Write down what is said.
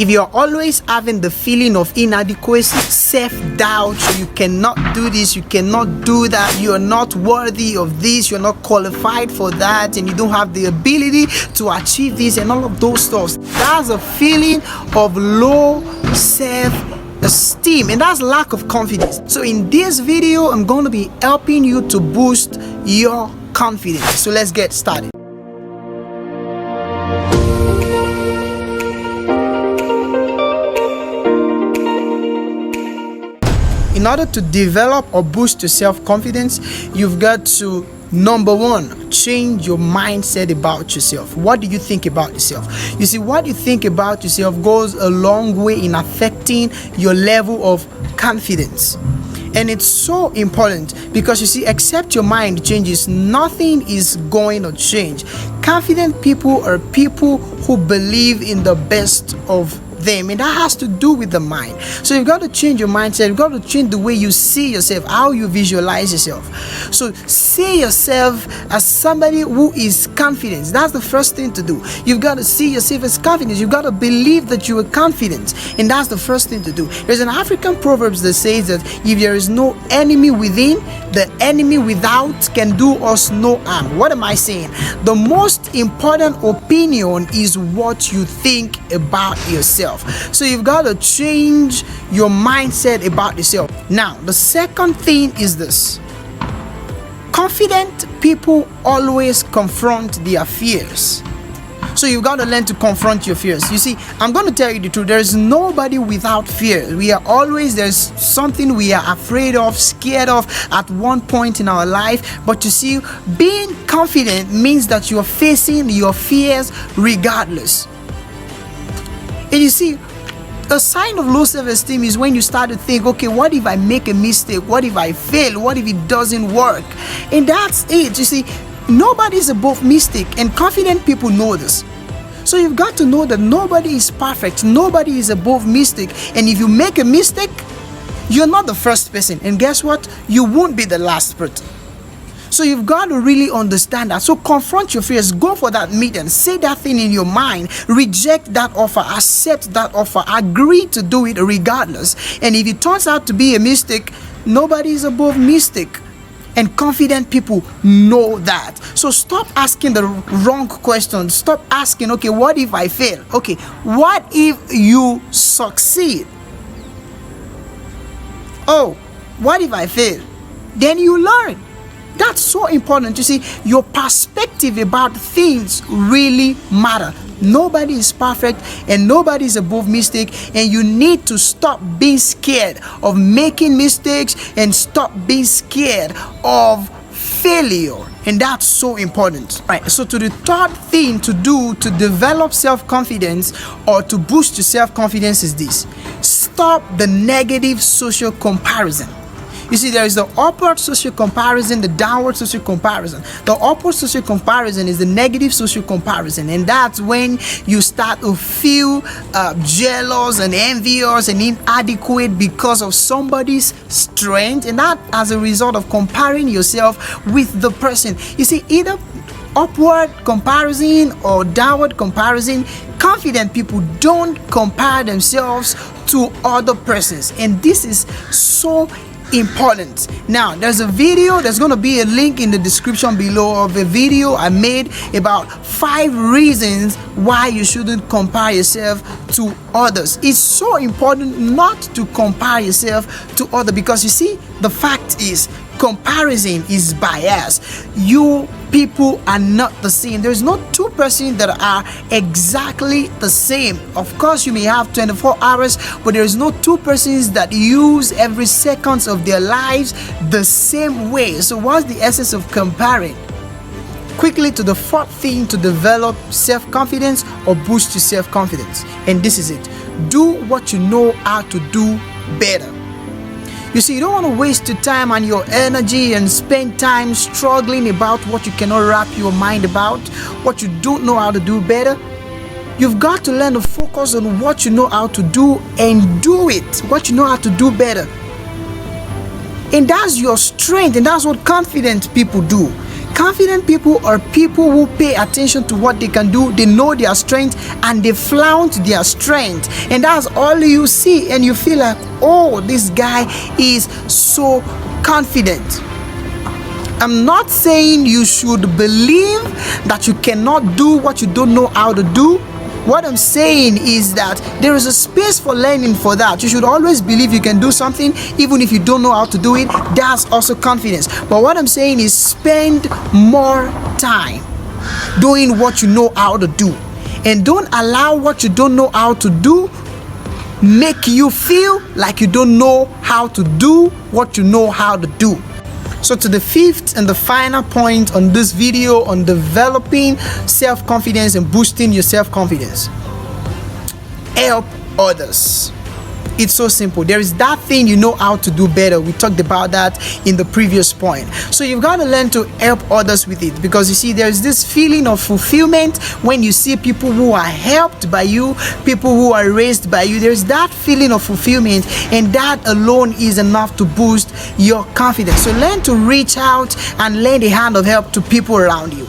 If you're always having the feeling of inadequacy, self-doubt, you cannot do this, you cannot do that, you're not worthy of this, you're not qualified for that, and you don't have the ability to achieve this and all of those stuff, that's a feeling of low self-esteem, and that's lack of confidence. So in this video, I'm going to be helping you to boost your confidence. So let's get started. In order to develop or boost your self-confidence, you've got to, number one, change your mindset about yourself. What do you think about yourself? You see, what you think about yourself goes a long way in affecting your level of confidence. And it's so important because, you see, except your mind changes, nothing is going to change. Confident people are people who believe in the best of them, and that has to do with the mind. So you've got to change your mindset. You've got to change the way you see yourself, how you visualize yourself. So see yourself as somebody who is confident. That's the first thing to do. You've got to see yourself as confident. You've got to believe that you are confident, and that's the first thing to do. There's an African proverb that says that if there is no enemy within, the enemy without can do us no harm. What am I saying? The most important opinion is what you think about yourself. So you've got to change your mindset about yourself. Now, the second thing is this. Confident people always confront their fears. So you've got to learn to confront your fears. You see, I'm going to tell you the truth. There's nobody without fear. There's something we are afraid of, scared of at one point in our life. But you see, being confident means that you're facing your fears regardless. And you see, a sign of low self-esteem is when you start to think, okay, what if I make a mistake? What if I fail? What if it doesn't work? And that's it. You see, nobody is above mistake, and confident people know this. So you've got to know that nobody is perfect. Nobody is above mistake. And if you make a mistake, you're not the first person. And guess what? You won't be the last person. So you've got to really understand that. So confront your fears. Go for that meeting. Say that thing in your mind. Reject that offer. Accept that offer. Agree to do it regardless. And if it turns out to be a mistake, nobody is above mistake. And confident people know that. So stop asking the wrong questions. Stop asking, okay, what if I fail? Okay, what if you succeed? Oh, what if I fail? Then you learn. That's so important. You see, your perspective about things really matter. Nobody is perfect and nobody is above mistake, and you need to stop being scared of making mistakes and stop being scared of failure. And that's so important. Right. So to the third thing to do to develop self-confidence or to boost your self-confidence is this. Stop the negative social comparison. You see, there is the upward social comparison, the downward social comparison. The upward social comparison is the negative social comparison, and that's when you start to feel jealous and envious and inadequate because of somebody's strength, and that as a result of comparing yourself with the person. You see, either upward comparison or downward comparison, confident people don't compare themselves to other persons, and this is so important. Now, there's going to be a link in the description below of a video I made about 5 reasons why you shouldn't compare yourself to others. It's so important not to compare yourself to others, because you see, the fact is, comparison is bias. You people are not the same. There's no two persons that are exactly the same. Of course, you may have 24 hours, but there's no two persons that use every second of their lives the same way. So what's the essence of comparing? Quickly to the fourth thing to develop self-confidence or boost your self-confidence, and this is it. Do what you know how to do better. You see, you don't want to waste your time and your energy and spend time struggling about what you cannot wrap your mind about, what you don't know how to do better. You've got to learn to focus on what you know how to do and do it, what you know how to do better. And that's your strength, and that's what confident people do. Confident people are people who pay attention to what they can do, they know their strength, and they flaunt their strength. And that's all you see, and you feel like, oh, this guy is so confident. I'm not saying you should believe that you cannot do what you don't know how to do. What I'm saying is that there is a space for learning for that. You should always believe you can do something even if you don't know how to do it. That's also confidence. But what I'm saying is spend more time doing what you know how to do. And don't allow what you don't know how to do make you feel like you don't know how to do what you know how to do. So to the fifth and the final point on this video on developing self-confidence and boosting your self-confidence. Help others. It's so simple. There is that thing you know how to do better. We talked about that in the previous point. So you've got to learn to help others with it, because you see, there's this feeling of fulfillment when you see people who are helped by you, people who are raised by you. There's that feeling of fulfillment, and that alone is enough to boost your confidence. So learn to reach out and lend a hand of help to people around you.